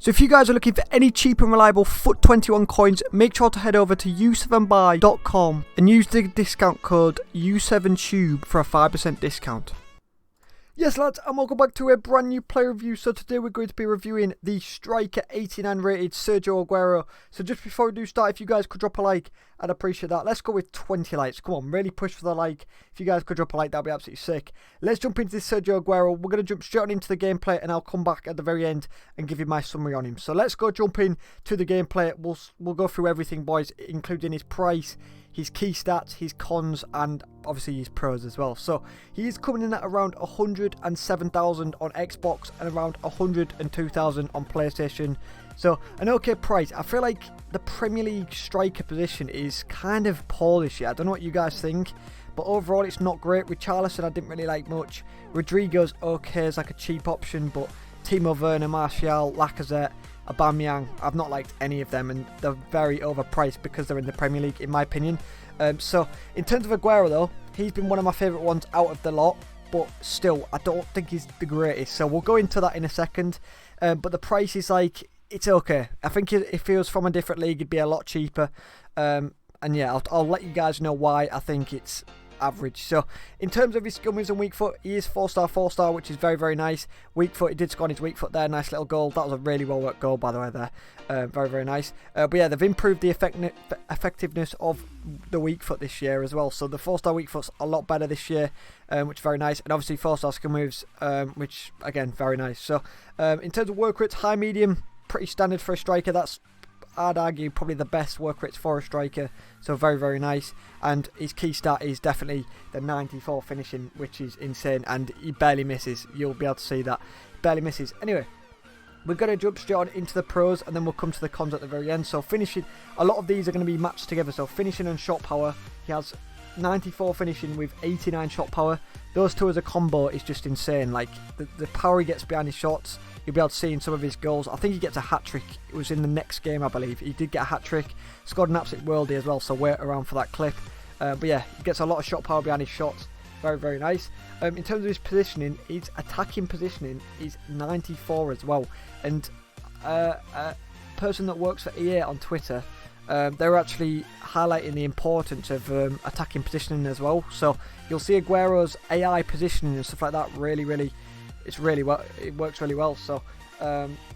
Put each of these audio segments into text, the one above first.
So if you guys are looking for any cheap and reliable FUT 21 coins, make sure to head over to u7buy.com and use the discount code U7Tube for a 5% discount. Yes lads, and welcome back to a brand new player review. So today we're going to be reviewing the striker 89 rated Sergio Aguero. So just before we do start, if you guys could drop a like, I'd appreciate that. Let's go with 20 likes. Come on, really push for the like. If you guys could drop a like, that'd be absolutely sick. Let's jump into this Sergio Aguero. We're going to jump straight on into the gameplay and I'll come back at the very end and give you my summary on him. So let's go jump in to the gameplay. We'll go through everything, boys, including his price, his key stats, his cons, and obviously his pros as well. So he is coming in at around 107,000 on Xbox and around 102,000 on PlayStation. So an okay price. I feel like the Premier League striker position is kind of poor this year. I don't know what you guys think, but overall it's not great. Richarlison I didn't really like much. Rodrigo's okay as like a cheap option, but Timo Werner, Martial, Lacazette, Aubameyang, I've not liked any of them, and they're very overpriced because they're in the Premier League in my opinion. So in terms of Aguero though, he's been one of my favourite ones out of the lot, but still I don't think he's the greatest, so we'll go into that in a second. But the price is like, it's okay. I think if he was from a different league it'd be a lot cheaper, and yeah, I'll let you guys know why I think it's average. So in terms of his skill moves and weak foot, he is 4-star, which is very, very nice. Weak foot, he did score on his weak foot there. Nice little goal. That was a really well worked goal, by the way, there. Very, very nice. But yeah, they've improved the effectiveness of the weak foot this year as well. So the 4-star weak foot's a lot better this year, which is very nice. And obviously 4-star skill moves, which again, very nice. So in terms of work rates, high, medium, pretty standard for a striker. That's, I'd argue, probably the best work rates for a striker, so very, very nice. And his key stat is definitely the 94 finishing, which is insane, and he barely misses. You'll be able to see that, barely misses. Anyway, we're going to jump straight on into the pros, and then we'll come to the cons at the very end. So finishing, a lot of these are going to be matched together. So finishing and shot power, he has 94 finishing with 89 shot power. Those two as a combo is just insane. Like the power he gets behind his shots, you'll be able to see in some of his goals. I think he gets a hat-trick. It was in the next game, I believe. He did get a hat-trick. Scored an absolute worldie as well, so wait around for that clip. But yeah, he gets a lot of shot power behind his shots. Very, very nice. In terms of his positioning, his attacking positioning is 94 as well. And a person that works for EA on Twitter, they're actually highlighting the importance of attacking positioning as well. So you'll see Aguero's AI positioning and stuff like that it works really well. So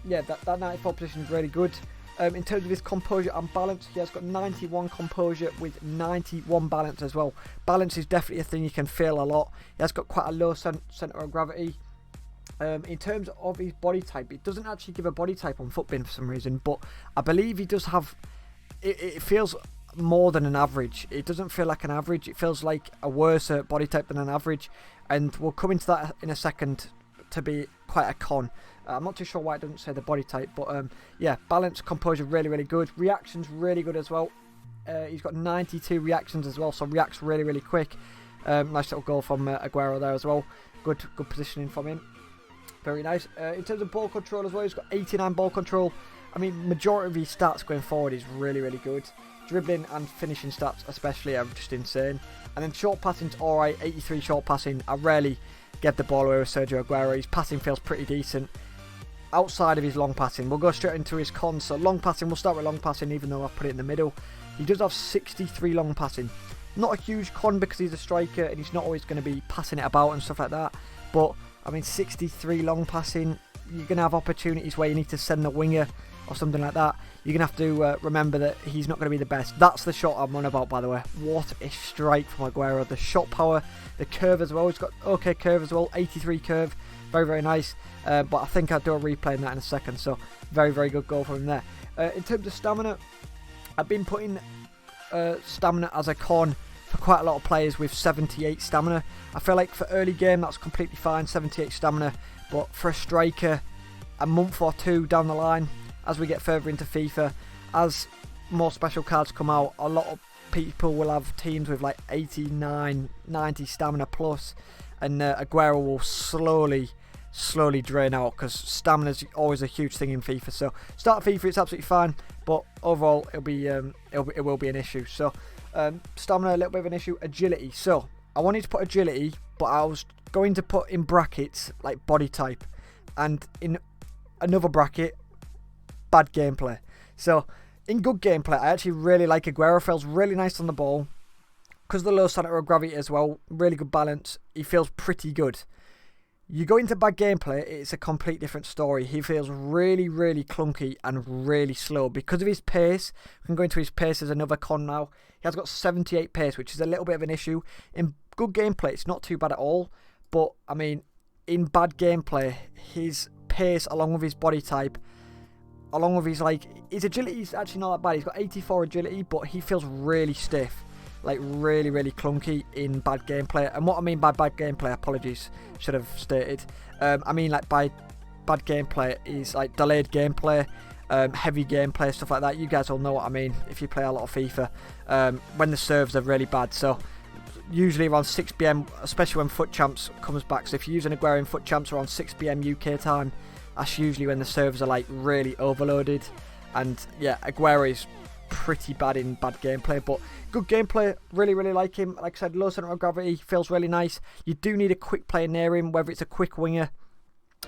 yeah, that 94 position is really good. In terms of his composure and balance, he has got 91 composure with 91 balance as well. Balance is definitely a thing you can feel a lot. He has got quite a low centre of gravity. In terms of his body type, it doesn't actually give a body type on Futbin for some reason, but I believe he does have, it feels more than an average. It doesn't feel like an average, it feels like a worse body type than an average, and we'll come into that in a second to be quite a con. I'm not too sure why it doesn't say the body type, but yeah, balance, composure, really, really good. Reactions, really good as well. He's got 92 reactions as well, so reacts really, really quick. Nice little goal from Aguero there as well. Good positioning from him. Very nice. In terms of ball control as well, he's got 89 ball control. I mean, majority of his stats going forward is really, really good. Dribbling and finishing stats especially are just insane. And then short passing's alright, 83 short passing. I rarely get the ball away with Sergio Aguero. His passing feels pretty decent outside of his long passing. We'll go straight into his cons. So long passing, we'll start with long passing, even though I've put it in the middle. He does have 63 long passing. Not a huge con because he's a striker and he's not always going to be passing it about and stuff like that. But I mean, 63 long passing, you're going to have opportunities where you need to send the winger or something like that. You're going to have to remember that he's not going to be the best. That's the shot I'm on about, by the way. What a strike from Aguero. The shot power, the curve as well. He's got okay curve as well, 83 curve. Very, very nice. But I think I'll do a replay on that in a second. So very, very good goal from him there. In terms of stamina, I've been putting stamina as a con for quite a lot of players with 78 stamina. I feel like for early game that's completely fine, 78 stamina. But for a striker, a month or two down the line, as we get further into FIFA, as more special cards come out, a lot of people will have teams with like 89, 90 stamina plus, and Aguero will slowly drain out because stamina is always a huge thing in FIFA. So start FIFA, it's absolutely fine, but overall it will be an issue. So stamina, a little bit of an issue. Agility, so I wanted to put agility, but I was going to put in brackets like body type, and in another bracket bad gameplay. So in good gameplay, I actually really like Aguero. Feels really nice on the ball. Because of the low centre of gravity as well, really good balance. He feels pretty good. You go into bad gameplay, it's a complete different story. He feels really, really clunky and really slow. Because of his pace, we can go into his pace as another con now. He has got 78 pace, which is a little bit of an issue. In good gameplay, it's not too bad at all. But, I mean, in bad gameplay, his pace along with his body type, along with his agility is actually not that bad. He's got 84 agility, but he feels really stiff. Like really, really clunky in bad gameplay. And what I mean by bad gameplay, apologies, should have stated. I mean like by bad gameplay is like delayed gameplay, heavy gameplay, stuff like that. You guys all know what I mean if you play a lot of FIFA. When the servers are really bad. So usually around 6 PM, especially when Foot Champs comes back. So if you're using Aguero in Foot Champs around 6 PM UK time, that's usually when the servers are like really overloaded. And yeah, Aguero is pretty bad in bad gameplay, but good gameplay. Really, really like him. Like I said, low centre of gravity, feels really nice. You do need a quick player near him, whether it's a quick winger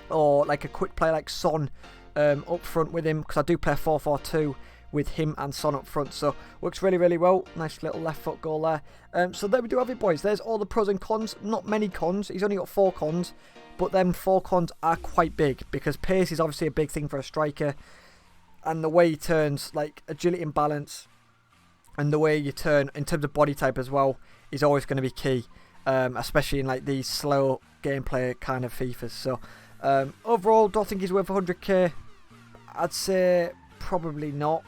or like a quick player like Son up front with him, because I do play 4-4-2 with him and Son up front, so works really, really well. Nice little left foot goal there. So there we do have it, boys. There's all the pros and cons. Not many cons. He's only got 4 cons, but them 4 cons are quite big, because pace is obviously a big thing for a striker. And the way he turns, like agility and balance, and the way you turn in terms of body type as well, is always going to be key, especially in like these slow gameplay kind of FIFAs. So overall, don't think he's worth 100k. I'd say probably not,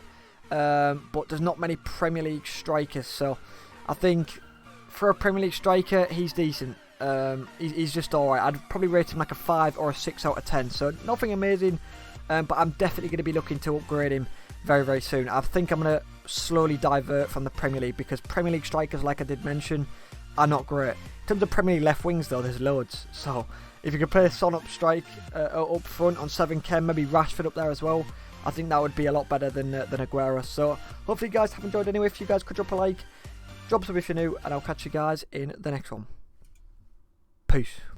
but there's not many Premier League strikers, so I think for a Premier League striker, he's decent. He's just alright. I'd probably rate him like a 5 or a 6 out of 10, so nothing amazing. But I'm definitely going to be looking to upgrade him very, very soon. I think I'm going to slowly divert from the Premier League, because Premier League strikers, like I did mention, are not great. In terms of Premier League left wings, though, there's loads. So if you could play Son up up front on 7K, maybe Rashford up there as well, I think that would be a lot better than Aguero. So hopefully you guys have enjoyed anyway. If you guys could drop a like, drop a sub if you're new, and I'll catch you guys in the next one. Peace.